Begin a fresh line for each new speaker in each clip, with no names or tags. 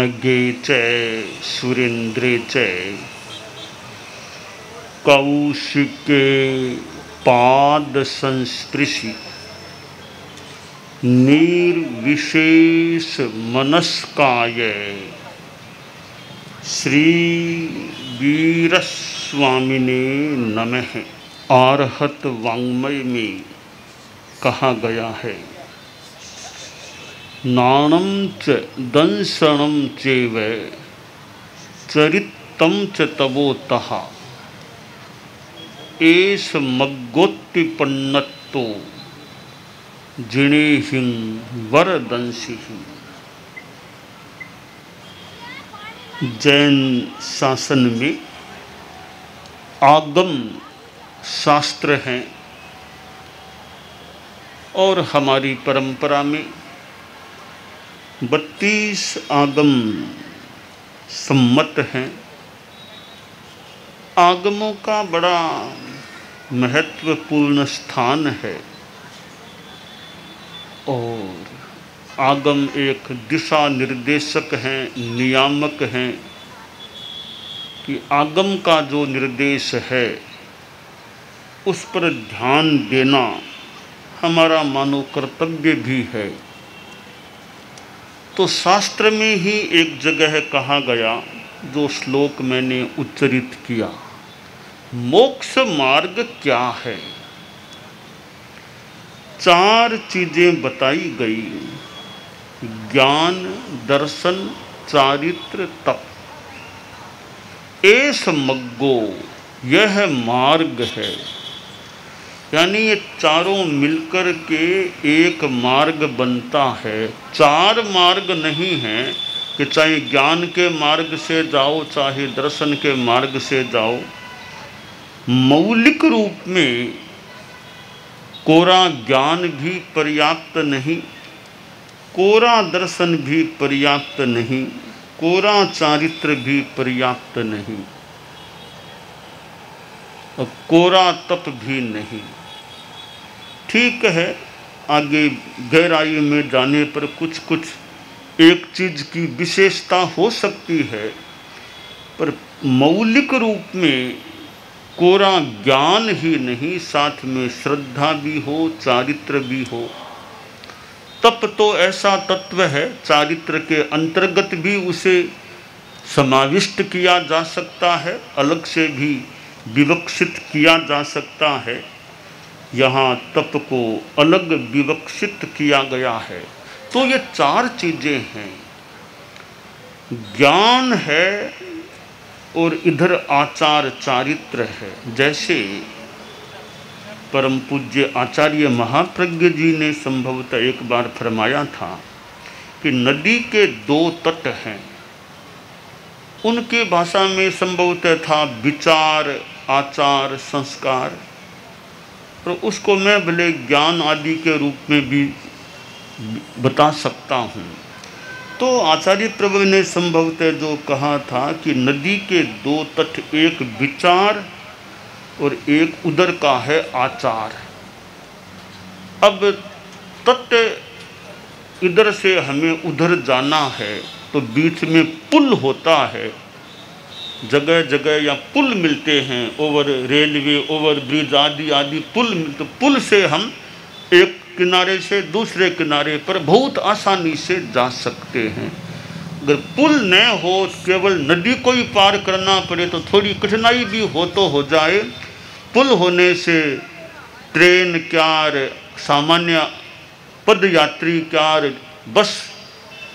नगे च सुरेंद्रे च कौशिके पाद संस्पृशि निर्विशेष मनस्काय श्री वीरस्वामिने नमः। आर्हत वाङ्मय में कहा गया है, नाणं च दंसनं चैव चरितं च तवोतः एष मग्गोत्तिपन्नतो जिनेहिं वरदंसिः। जैन शासन में आगम शास्त्र हैं और हमारी परंपरा में 32 आगम सम्मत हैं। आगमों का बड़ा महत्वपूर्ण स्थान है और आगम एक दिशा निर्देशक हैं, नियामक हैं कि आगम का जो निर्देश है उस पर ध्यान देना हमारा मानव कर्तव्य भी है। तो शास्त्र में ही एक जगह कहा गया, जो श्लोक मैंने उच्चरित किया, मोक्ष मार्ग क्या है। 4 चीजें बताई गई, ज्ञान, दर्शन, चारित्र, तप। एष मग्गो, यह मार्ग है। यानी ये चारों मिलकर के एक मार्ग बनता है। 4 मार्ग नहीं हैं कि चाहे ज्ञान के मार्ग से जाओ, चाहे दर्शन के मार्ग से जाओ। मौलिक रूप में कोरा ज्ञान भी पर्याप्त नहीं, कोरा दर्शन भी पर्याप्त नहीं, कोरा चारित्र भी पर्याप्त नहीं और कोरा तप भी नहीं। ठीक है, आगे गहराई में जाने पर कुछ कुछ एक चीज़ की विशेषता हो सकती है, पर मौलिक रूप में कोरा ज्ञान ही नहीं, साथ में श्रद्धा भी हो, चारित्र भी हो। तप तो ऐसा तत्व है, चारित्र के अंतर्गत भी उसे समाविष्ट किया जा सकता है, अलग से भी विवक्षित किया जा सकता है। यहाँ तप को अलग विवक्षित किया गया है। तो ये 4 चीज़ें हैं, ज्ञान है और इधर आचार चारित्र है। जैसे परम पूज्य आचार्य महाप्रज्ञ जी ने संभवतः एक बार फरमाया था कि नदी के 2 तट हैं। उनके भाषा में संभवतः था विचार, आचार, संस्कार, और उसको मैं भले ज्ञान आदि के रूप में भी बता सकता हूँ। तो आचार्य प्रभु ने संभवतः जो कहा था कि नदी के 2 तट, एक विचार और एक उधर का है आचार। अब तट इधर से हमें उधर जाना है तो बीच में पुल होता है, जगह जगह या पुल मिलते हैं, ओवर रेलवे, ओवर ब्रिज आदि आदि पुल मिलते। पुल से हम एक किनारे से दूसरे किनारे पर बहुत आसानी से जा सकते हैं। अगर पुल न हो, केवल नदी को ही पार करना पड़े तो थोड़ी कठिनाई भी हो तो हो जाए। पुल होने से ट्रेन क्या, सामान्य पदयात्री क्या, बस,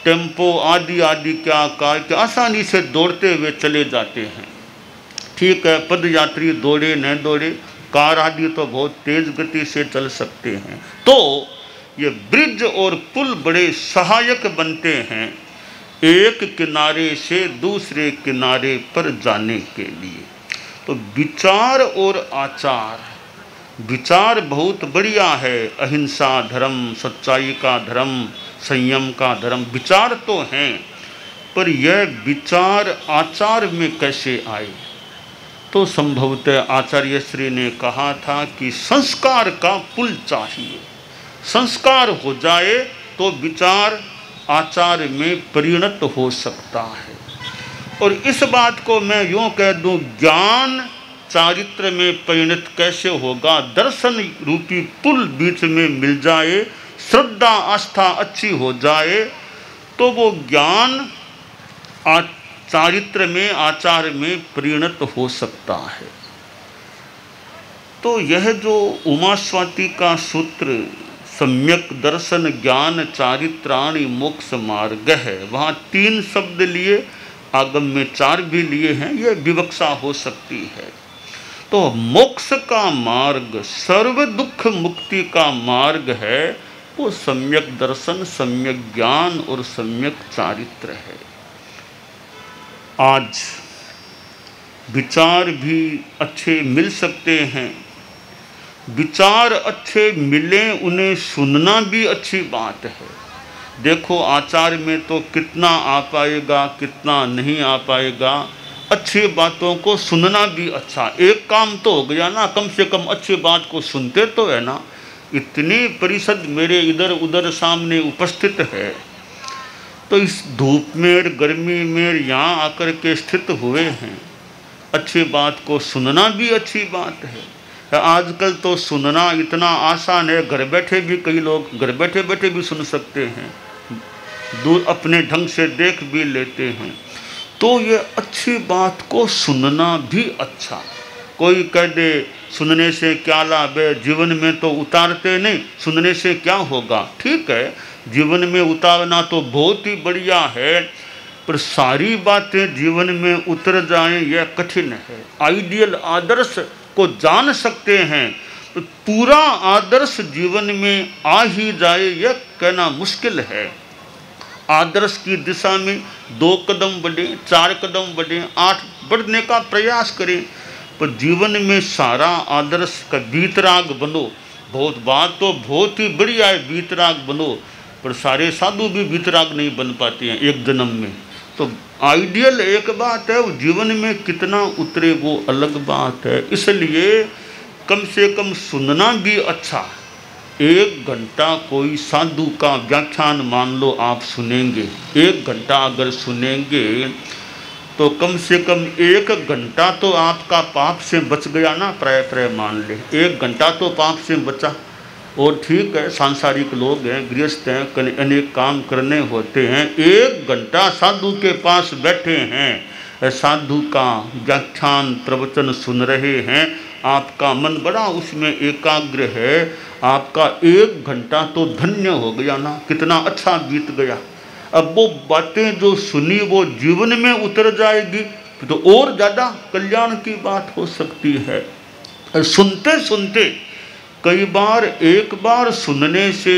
टेम्पो आदि आदि क्या, कार के आसानी से दौड़ते हुए चले जाते हैं। ठीक है, पदयात्री दौड़े न दौड़े, कार आदि तो बहुत तेज गति से चल सकते हैं। तो ये ब्रिज और पुल बड़े सहायक बनते हैं एक किनारे से दूसरे किनारे पर जाने के लिए। तो विचार और आचार, विचार बहुत बढ़िया है, अहिंसा धर्म, सच्चाई का धर्म, संयम का धर्म, विचार तो हैं, पर यह विचार आचार में कैसे आए। तो संभवतः आचार्य श्री ने कहा था कि संस्कार का पुल चाहिए। संस्कार हो जाए तो विचार आचार में परिणत हो सकता है। और इस बात को मैं यूँ कह दूँ, ज्ञान चारित्र में परिणत कैसे होगा? दर्शन रूपी पुल बीच में मिल जाए, श्रद्धा आस्था अच्छी हो जाए, तो वो ज्ञान चारित्र में, आचार में परिणत हो सकता है। तो यह जो उमास्वाति का सूत्र सम्यक दर्शन ज्ञान चारित्राणि मोक्ष मार्ग है, वहाँ 3 शब्द लिए, आगम में 4 भी लिए हैं, यह विवक्षा हो सकती है। तो मोक्ष का मार्ग, सर्व दुख मुक्ति का मार्ग है, वो सम्यक दर्शन, सम्यक ज्ञान और सम्यक चारित्र है। आज विचार भी अच्छे मिल सकते हैं, विचार अच्छे मिलें, उन्हें सुनना भी अच्छी बात है। देखो आचार में तो कितना आ पाएगा, कितना नहीं आ पाएगा, अच्छी बातों को सुनना भी अच्छा। एक काम तो हो गया ना, कम से कम अच्छी बात को सुनते तो है ना। इतनी परिषद मेरे इधर उधर सामने उपस्थित है, तो इस धूप में गर्मी में यहाँ आकर के स्थित हुए हैं, अच्छी बात को सुनना भी अच्छी बात है। आजकल तो सुनना इतना आसान है, घर बैठे भी कई लोग घर बैठे बैठे भी सुन सकते हैं, दूर अपने ढंग से देख भी लेते हैं। तो ये अच्छी बात को सुनना भी अच्छा। कोई कह दे सुनने से क्या लाभ है, जीवन में तो उतारते नहीं, सुनने से क्या होगा? ठीक है, जीवन में उतारना तो बहुत ही बढ़िया है, पर सारी बातें जीवन में उतर जाएं यह कठिन है। आइडियल आदर्श को जान सकते हैं, तो पूरा आदर्श जीवन में आ ही जाए यह कहना मुश्किल है। आदर्श की दिशा में 2 कदम बढ़ें, 4 कदम बढ़ें, 8 बढ़ने का प्रयास करें, पर जीवन में सारा आदर्श का वीतराग बनो। बहुत बात तो बहुत ही बढ़िया है, वीतराग बनो, पर सारे साधु भी वीतराग नहीं बन पाते हैं एक जन्म में। तो आइडियल एक बात है, वो जीवन में कितना उतरे वो अलग बात है। इसलिए कम से कम सुनना भी अच्छा। 1 घंटा कोई साधु का व्याख्यान मान लो आप सुनेंगे, 1 घंटा अगर सुनेंगे तो कम से कम 1 घंटा तो आपका पाप से बच गया ना। प्राय मान ले 1 घंटा तो पाप से बचा। और ठीक है, सांसारिक लोग हैं, गृहस्थ हैं, अनेक काम करने होते हैं, 1 घंटा साधु के पास बैठे हैं, साधु का व्याख्यान प्रवचन सुन रहे हैं, आपका मन बड़ा उसमें एकाग्र है, आपका 1 घंटा तो धन्य हो गया ना, कितना अच्छा बीत गया। अब वो बातें जो सुनी वो जीवन में उतर जाएगी तो और ज़्यादा कल्याण की बात हो सकती है। सुनते सुनते कई बार, एक बार सुनने से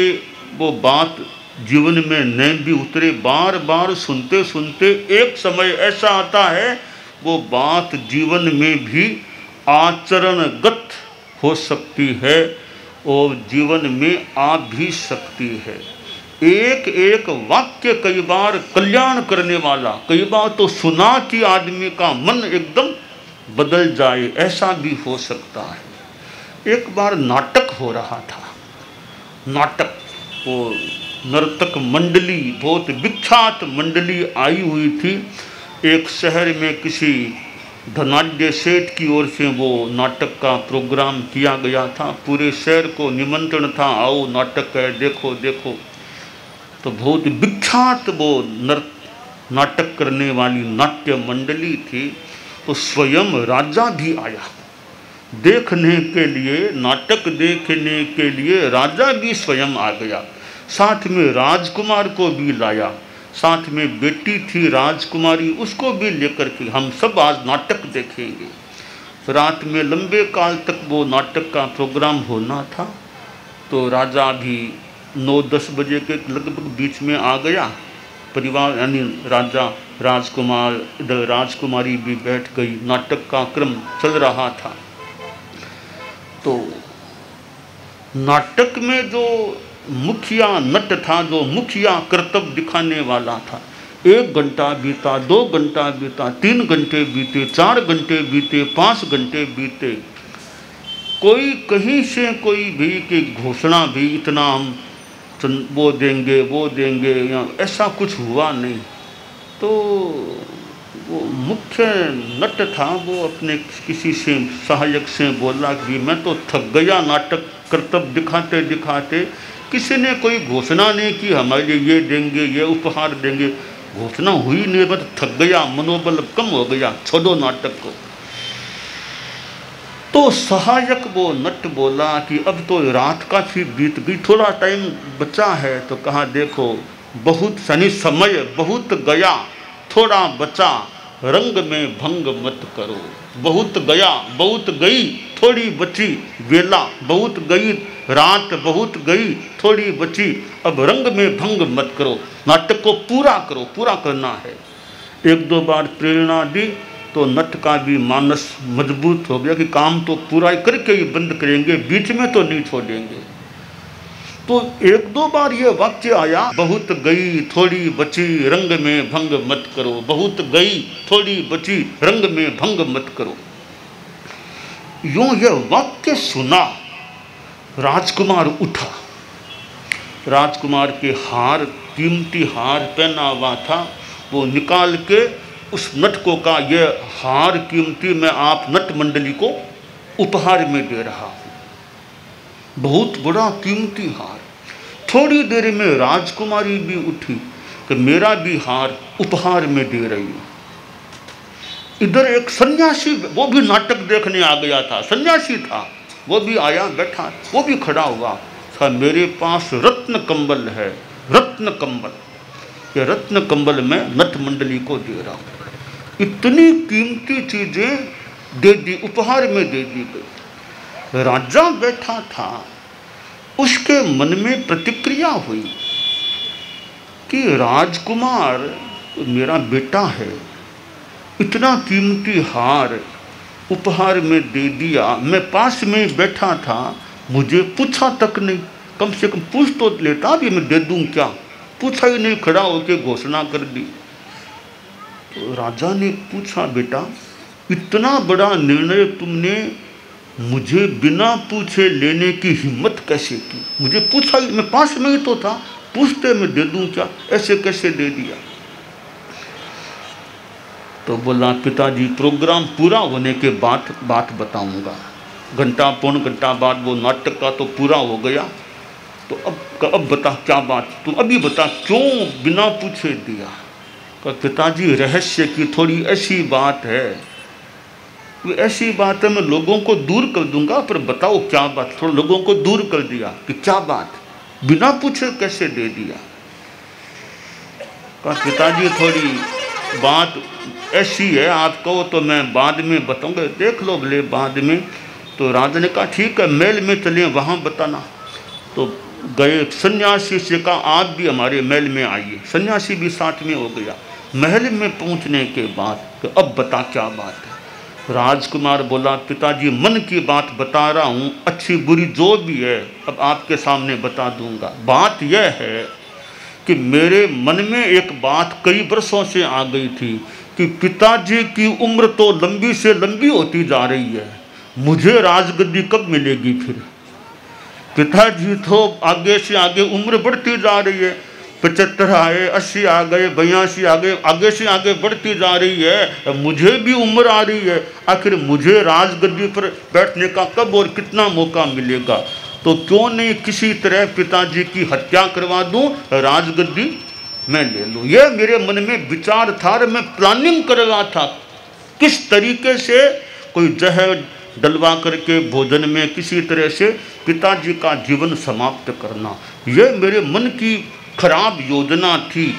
वो बात जीवन में नहीं भी उतरे, बार बार सुनते सुनते एक समय ऐसा आता है वो बात जीवन में भी आचरणगत हो सकती है और जीवन में आ भी सकती है। एक एक वाक्य कई बार कल्याण करने वाला, कई बार तो सुना कि आदमी का मन एकदम बदल जाए, ऐसा भी हो सकता है। एक बार नाटक हो रहा था, नाटक, वो नर्तक मंडली, बहुत विख्यात मंडली आई हुई थी। एक शहर में किसी धनाढ्य सेठ की ओर से वो नाटक का प्रोग्राम किया गया था, पूरे शहर को निमंत्रण था, आओ नाटक है, देखो देखो। तो बहुत विख्यात वो नाटक करने वाली नाट्य मंडली थी। तो स्वयं राजा भी आया देखने के लिए, नाटक देखने के लिए राजा भी स्वयं आ गया, साथ में राजकुमार को भी लाया, साथ में बेटी थी राजकुमारी, उसको भी लेकर के हम सब आज नाटक देखेंगे। रात में लंबे काल तक वो नाटक का प्रोग्राम होना था। तो राजा भी 9-10 बजे के लगभग बीच में आ गया, परिवार यानी राजा, राजकुमार, इधर राजकुमारी भी बैठ गई, नाटक का क्रम चल रहा था। तो नाटक में जो मुखिया नट था, जो मुखिया कर्तव्य दिखाने वाला था, 1 घंटा बीता, 2 घंटा बीता, 3 घंटे बीते, 4 घंटे बीते, 5 घंटे बीते, कोई कहीं से कोई भी की घोषणा भी, इतना हम वो देंगे या ऐसा कुछ हुआ नहीं। तो वो मुख्य नट था, वो अपने किसी से सहायक से बोला कि मैं तो थक गया नाटक कर्तव्य दिखाते दिखाते, किसी ने कोई घोषणा नहीं की हमारे लिए ये देंगे ये उपहार देंगे, घोषणा हुई नहीं, बस थक गया, मनोबल कम हो गया, छोड़ो नाटक को। तो सहायक वो नट बोला कि अब तो रात का भी बीत गई, थोड़ा टाइम बचा है। तो कहा देखो बहुत सनी समय बहुत गया, थोड़ा बचा, रंग में भंग मत करो। बहुत गया बहुत गई, थोड़ी बची वेला, बहुत गई रात बहुत गई, थोड़ी बची, अब रंग में भंग मत करो, नाटक को पूरा करो, पूरा करना है। एक दो बार प्रेरणा दी तो नट का भी मानस मजबूत हो गया कि काम तो पूरा करके ही बंद करेंगे, बीच में तो नहीं छोड़ेंगे। तो एक दो बार ये वाक्य आया, बहुत गई थोड़ी बची, रंग में भंग मत करो, बहुत गई थोड़ी बची, रंग में भंग मत करो। यूं यह वाक्य सुना, राजकुमार उठा। राजकुमार के हार, कीमती हार पहना हुआ था, वो निकाल के उस नट को कहा यह हार कीमती मैं आप नट मंडली को उपहार में दे रहा हूँ, बहुत बड़ा कीमती हार। थोड़ी देर में राजकुमारी भी उठी कि मेरा भी हार उपहार में दे रही हूँ। इधर एक सन्यासी, वो भी नाटक देखने आ गया था, सन्यासी था, वो भी आया बैठा, वो भी खड़ा हुआ था, मेरे पास रत्न कंबल है, रत्न कंबल, ये रत्न कंबल मैं नट मंडली को दे रहा हूँ। इतनी कीमती चीजें दे दी, उपहार में दे दी गई। राजा बैठा था, उसके मन में प्रतिक्रिया हुई कि राजकुमार मेरा बेटा है, इतना कीमती हार उपहार में दे दिया, मैं पास में बैठा था, मुझे पूछा तक नहीं, कम से कम पूछ तो लेता भी मैं दे दूं क्या, पूछा ही नहीं, खड़ा होकर घोषणा कर दी। तो राजा ने पूछा बेटा इतना बड़ा निर्णय तुमने मुझे बिना पूछे लेने की हिम्मत कैसे की, मुझे पूछा ही, मैं पास में ही तो था, पूछते मैं दे दूं क्या, ऐसे कैसे दे दिया। तो बोला पिताजी प्रोग्राम पूरा होने के बाद बात बताऊंगा, घंटा पौन घंटा बाद वो नाटक का तो पूरा हो गया, तो अब बता क्या बात, तुम अभी बता क्यों बिना पूछे दिया। तो पिताजी रहस्य की थोड़ी ऐसी बात है, ऐसी बात है मैं लोगों को दूर कर दूंगा, पर बताओ क्या बात। थोड़ा लोगों को दूर कर दिया कि क्या बात, बिना पूछे कैसे दे दिया। कहा पिताजी थोड़ी बात ऐसी है, आप कहो तो मैं बाद में बताऊंगा, देख लो बोले बाद में। तो राजा ने कहा ठीक है महल में चले वहाँ बताना। तो गए, सन्यासी से कहा आप भी हमारे महल में आइए, सन्यासी भी साथ में हो गया। महल में पहुँचने के बाद तो अब बता क्या बात है। राजकुमार बोला पिताजी मन की बात बता रहा हूँ, अच्छी बुरी जो भी है अब आपके सामने बता दूंगा। बात यह है कि मेरे मन में एक बात कई वर्षों से आ गई थी कि पिताजी की उम्र तो लंबी से लंबी होती जा रही है, मुझे राजगद्दी कब मिलेगी फिर। पिताजी तो आगे से आगे उम्र बढ़ती जा रही है, 75 आए, 80 आ गए, 82 आ गए, आगे से आगे बढ़ती जा रही है, मुझे भी उम्र आ रही है, आखिर मुझे राजगद्दी पर बैठने का कब और कितना मौका मिलेगा। तो क्यों नहीं किसी तरह पिताजी की हत्या करवा दूं, राजगद्दी मैं ले लूं। यह मेरे मन में विचार था, मैं प्लानिंग कर रहा था किस तरीके से कोई जहर डलवा करके भोजन में किसी तरह से पिताजी का जीवन समाप्त करना, यह मेरे मन की खराब योजना थी।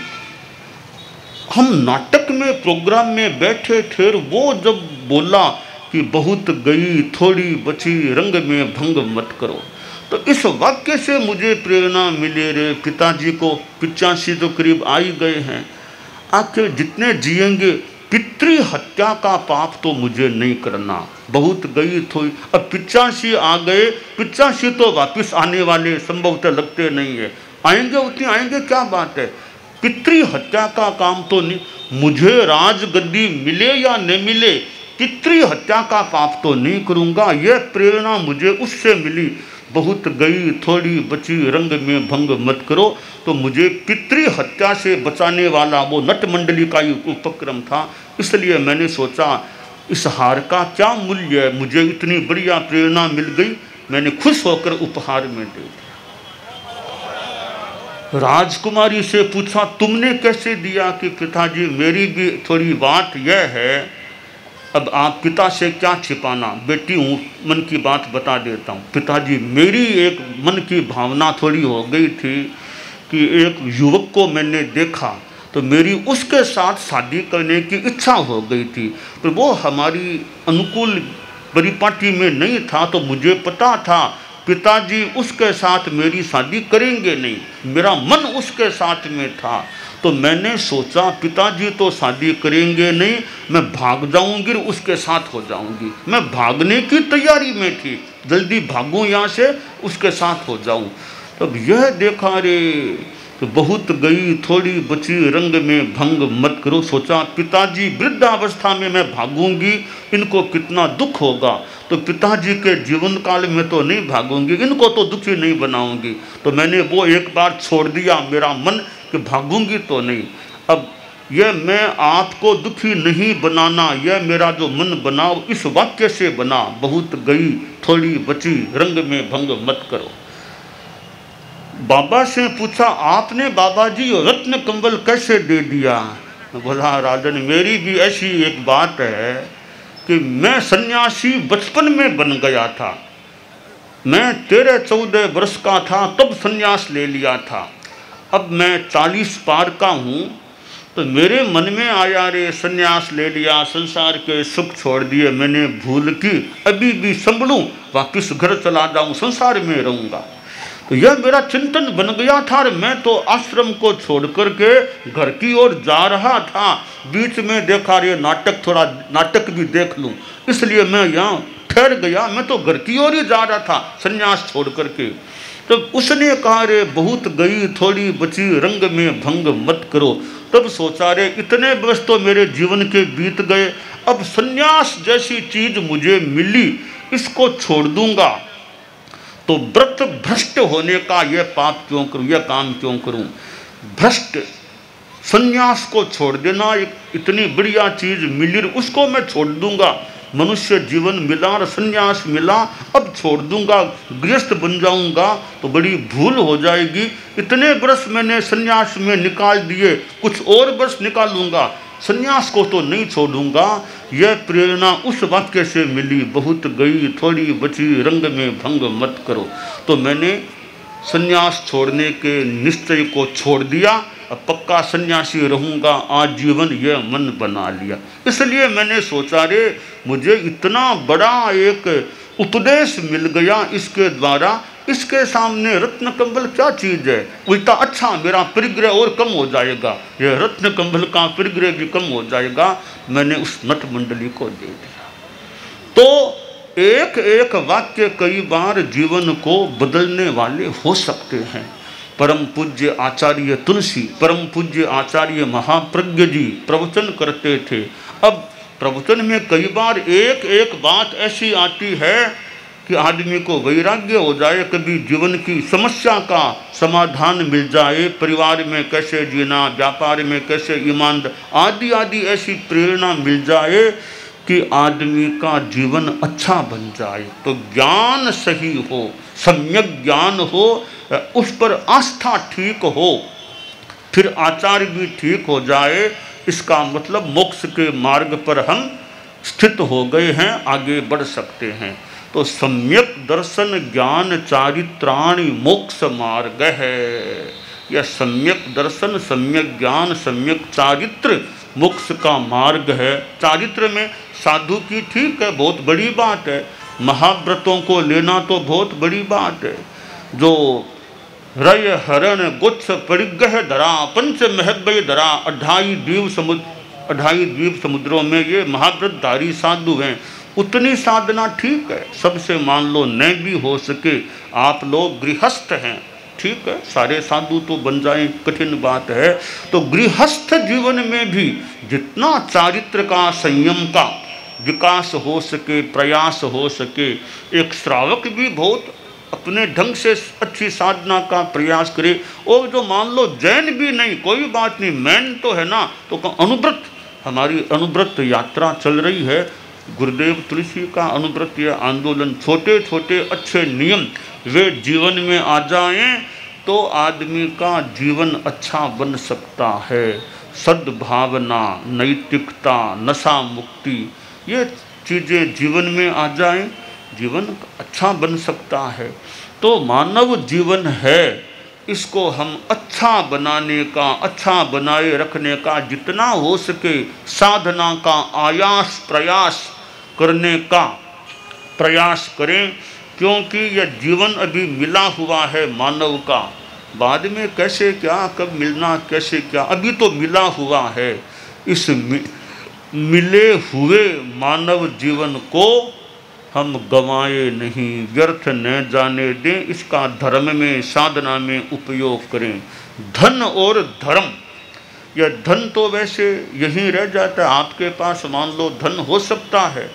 हम नाटक में प्रोग्राम में बैठे थे, वो जब बोला कि बहुत गई थोड़ी बची, रंग में भंग मत करो, तो इस वाक्य से मुझे प्रेरणा मिले रे। पिताजी को 85 तो करीब आ ही गए हैं, आखिर जितने जिएंगे पितृ हत्या का पाप तो मुझे नहीं करना। बहुत गई थोड़ी, अब 85 आ गए, 85 तो वापस आने वाले संभवतः लगते नहीं है, आएंगे उतने आएंगे, क्या बात है, पितृ हत्या का काम तो नहीं, मुझे राजगद्दी मिले या न मिले पितृ हत्या का पाप तो नहीं करूँगा। यह प्रेरणा मुझे उससे मिली। बहुत गई थोड़ी बची रंग में भंग मत करो। तो मुझे पितृ हत्या से बचाने वाला वो नट मंडली का ही उपक्रम था, इसलिए मैंने सोचा इस हार का क्या मूल्य है, मुझे इतनी बढ़िया प्रेरणा मिल गई, मैंने खुश होकर उपहार में दे दिया। राजकुमारी से पूछा तुमने कैसे दिया? कि पिताजी मेरी भी थोड़ी बात यह है, अब आप पिता से क्या छिपाना, बेटी हूँ मन की बात बता देता हूँ। पिताजी मेरी एक मन की भावना थोड़ी हो गई थी कि एक युवक को मैंने देखा तो मेरी उसके साथ शादी करने की इच्छा हो गई थी, पर वो हमारी अनुकूल परिपाटी में नहीं था। तो मुझे पता था पिताजी उसके साथ मेरी शादी करेंगे नहीं, मेरा मन उसके साथ में था। तो मैंने सोचा पिताजी तो शादी करेंगे नहीं, मैं भाग जाऊंगी और उसके साथ हो जाऊंगी। मैं भागने की तैयारी में थी, जल्दी भागूं यहाँ से, उसके साथ हो जाऊं। तब यह देखा रे तो बहुत गई थोड़ी बची रंग में भंग मत करो। सोचा पिताजी वृद्धावस्था में मैं भागूंगी, इनको कितना दुख होगा, तो पिताजी के जीवन काल में तो नहीं भागूंगी, इनको तो दुखी नहीं बनाऊंगी। तो मैंने वो एक बार छोड़ दिया मेरा मन कि भागूंगी तो नहीं। अब यह मैं आपको दुखी नहीं बनाना, यह मेरा जो मन बनाओ इस वाक्य से बना, बहुत गई थोड़ी बची रंग में भंग मत करो। बाबा से पूछा आपने बाबा जी रत्न कंबल कैसे दे दिया? बोला राजन मेरी भी ऐसी एक बात है कि मैं सन्यासी बचपन में बन गया था, मैं 13-14 वर्ष का था तब सन्यास ले लिया था। अब मैं 40 पार का हूँ, तो मेरे मन में आया रे सन्यास ले लिया, संसार के सुख छोड़ दिए मैंने भूल की, अभी भी संभलूं, वापिस घर चला जाऊं, संसार में रहूँगा। तो यह मेरा चिंतन बन गया था। मैं तो आश्रम को छोड़ करके घर की ओर जा रहा था, बीच में देखा रे नाटक, थोड़ा नाटक भी देख लूं, इसलिए मैं यहाँ ठहर गया। मैं तो घर की ओर ही जा रहा था संन्यास छोड़ करके। तो उसने कहा रे बहुत गई थोड़ी बची रंग में भंग मत करो। तब सोचा रे इतने वर्ष तो मेरे जीवन के बीत गए, अब संन्यास जैसी चीज मुझे मिली, इसको छोड़ दूंगा तो व्रत भ्रष्ट होने का यह पाप क्यों करूं, यह काम क्यों करूं। भ्रष्ट संन्यास को छोड़ देना, एक इतनी बढ़िया चीज मिली उसको मैं छोड़ दूंगा। मनुष्य जीवन मिला और संन्यास मिला, अब छोड़ दूंगा, गृहस्थ बन जाऊंगा तो बड़ी भूल हो जाएगी। इतने वर्ष मैंने संन्यास में निकाल दिए, कुछ और वर्ष निकालूंगा, संन्यास को तो नहीं छोड़ूंगा। यह प्रेरणा उस वाक्य से मिली, बहुत गई थोड़ी बची रंग में भंग मत करो। तो मैंने संन्यास छोड़ने के निश्चय को छोड़ दिया, अब पक्का सन्यासी रहूँगा आजीवन, यह मन बना लिया। इसलिए मैंने सोचा रे मुझे इतना बड़ा एक उपदेश मिल गया इसके द्वारा, इसके सामने रत्न कंबल क्या चीज़ है, उल्टा अच्छा मेरा परिग्रह और कम हो जाएगा, यह रत्न कंबल का परिग्रह भी कम हो जाएगा। मैंने उस नट मंडली को दे दिया। तो एक एक वाक्य कई बार जीवन को बदलने वाले हो सकते हैं। परम पूज्य आचार्य तुलसी, परम पूज्य आचार्य महाप्रज्ञ जी प्रवचन करते थे। अब प्रवचन में कई बार एक एक बात ऐसी आती है कि आदमी को वैराग्य हो जाए, कभी जीवन की समस्या का समाधान मिल जाए, परिवार में कैसे जीना, व्यापार में कैसे ईमानदार आदि आदि ऐसी प्रेरणा मिल जाए कि आदमी का जीवन अच्छा बन जाए। तो ज्ञान सही हो, सम्यक ज्ञान हो, उस पर आस्था ठीक हो, फिर आचार भी ठीक हो जाए, इसका मतलब मोक्ष के मार्ग पर हम स्थित हो गए हैं, आगे बढ़ सकते हैं। तो सम्यक दर्शन ज्ञान चारित्राणि मोक्ष मार्ग है। यह सम्यक दर्शन, सम्यक ज्ञान, सम्यक चारित्र मोक्ष का मार्ग है। चारित्र में साधु की ठीक है, बहुत बड़ी बात है, महाव्रतों को लेना तो बहुत बड़ी बात है। जो रय हरण गुच्छ परिग्रह धरा पंच महबय धरा, 28 द्वीप समुद्रों में ये महाव्रतधारी साधु हैं। उतनी साधना ठीक है, सबसे मान लो न भी हो सके, आप लोग गृहस्थ हैं, ठीक है, सारे साधु तो बन जाएं कठिन बात है। तो गृहस्थ जीवन में भी जितना चारित्र का, संयम का विकास हो सके, प्रयास हो सके। एक श्रावक भी बहुत अपने ढंग से अच्छी साधना का प्रयास करे। और जो मान लो जैन भी नहीं, कोई बात नहीं, मैन तो है ना, तो अनुव्रत, हमारी अनुव्रत यात्रा चल रही है। गुरुदेव तुलसी का अनुव्रत या आंदोलन, छोटे छोटे अच्छे नियम वे जीवन में आ जाएं तो आदमी का जीवन अच्छा बन सकता है। सद्भावना, नैतिकता, नशा मुक्ति, ये चीज़ें जीवन में आ जाएं, जीवन अच्छा बन सकता है। तो मानव जीवन है, इसको हम अच्छा बनाने का, अच्छा बनाए रखने का जितना हो सके साधना का आयास प्रयास करने का प्रयास करें। क्योंकि यह जीवन अभी मिला हुआ है मानव का, बाद में कैसे क्या, कब मिलना कैसे क्या, अभी तो मिला हुआ है। इस मिले हुए मानव जीवन को हम गंवाए नहीं, व्यर्थ न जाने दें, इसका धर्म में, साधना में उपयोग करें। धन और धर्म, यह धन तो वैसे यहीं रह जाता है, आपके पास मान लो धन हो सकता है,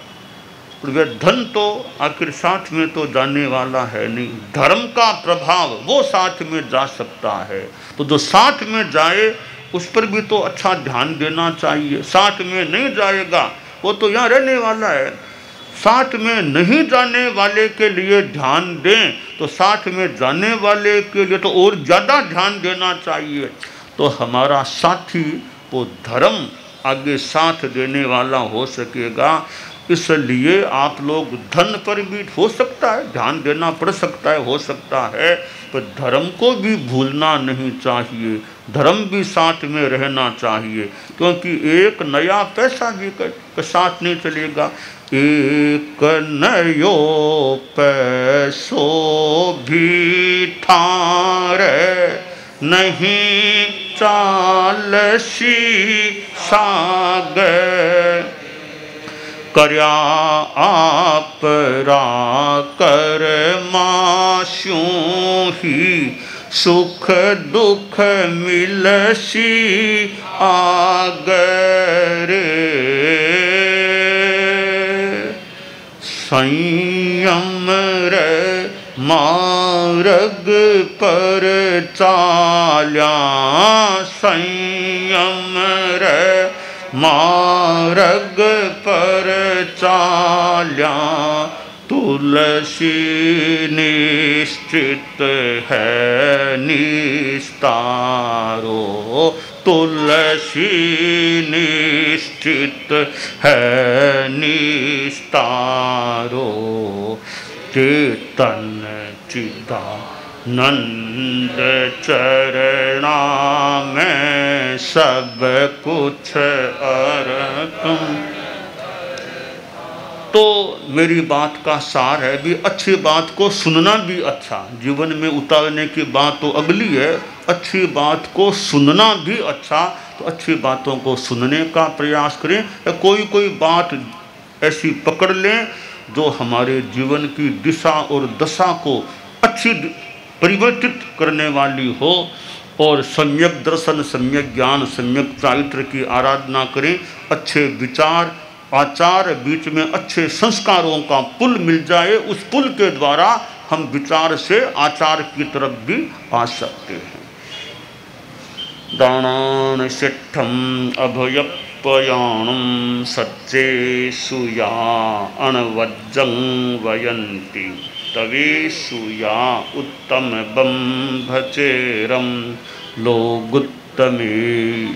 पर वह धन तो आखिर साथ में तो जाने वाला है नहीं। धर्म का प्रभाव वो साथ में जा सकता है, तो जो साथ में जाए उस पर भी तो अच्छा ध्यान देना चाहिए। साथ में नहीं जाएगा वो तो यहाँ रहने वाला है। साथ में नहीं जाने वाले के लिए ध्यान दें तो साथ में जाने वाले के लिए तो और ज़्यादा ध्यान देना चाहिए। तो हमारा साथी वो धर्म आगे साथ देने वाला हो सकेगा। इसलिए आप लोग धन पर भी हो सकता है ध्यान देना पड़ सकता है, हो सकता है, पर धर्म को भी भूलना नहीं चाहिए, धर्म भी साथ में रहना चाहिए। क्योंकि एक नया पैसा भी साथ नहीं चलेगा। एक नयो पैसो भी थारे नहीं चालसी सागर, कर्या आप कर मास्यूं ही सुख दुख मिलसी आगर। संयम रे मार्ग पर चाल्या, संयम रे मार्ग पर चाल्या, तुलसी निश्चित है निस्तारो, तुलसी निश्चित है निस्तारो। चेतन चिदानंद चरणा में सब कुछ अर्पण। तो मेरी बात का सार है भी, अच्छी बात को सुनना भी अच्छा, जीवन में उतारने की बात तो अगली है, अच्छी बात को सुनना भी अच्छा। तो अच्छी बातों को सुनने का प्रयास करें, या कोई बात ऐसी पकड़ लें जो हमारे जीवन की दिशा और दशा को अच्छी परिवर्तित करने वाली हो, और सम्यक दर्शन, सम्यक ज्ञान, सम्यक चारित्र की आराधना करें। अच्छे विचार आचार, बीच में अच्छे संस्कारों का पुल मिल जाए, उस पुल के द्वारा हम विचार से आचार की तरफ भी आ सकते हैं। दानान सिद्धम अभयपयाणम सच्चेषु या अणवज्जं वयन्ति, तवेषु या उत्तम बंभचेरम लोगुत्तमे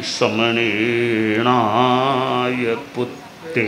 समणेणाय पुत्ते।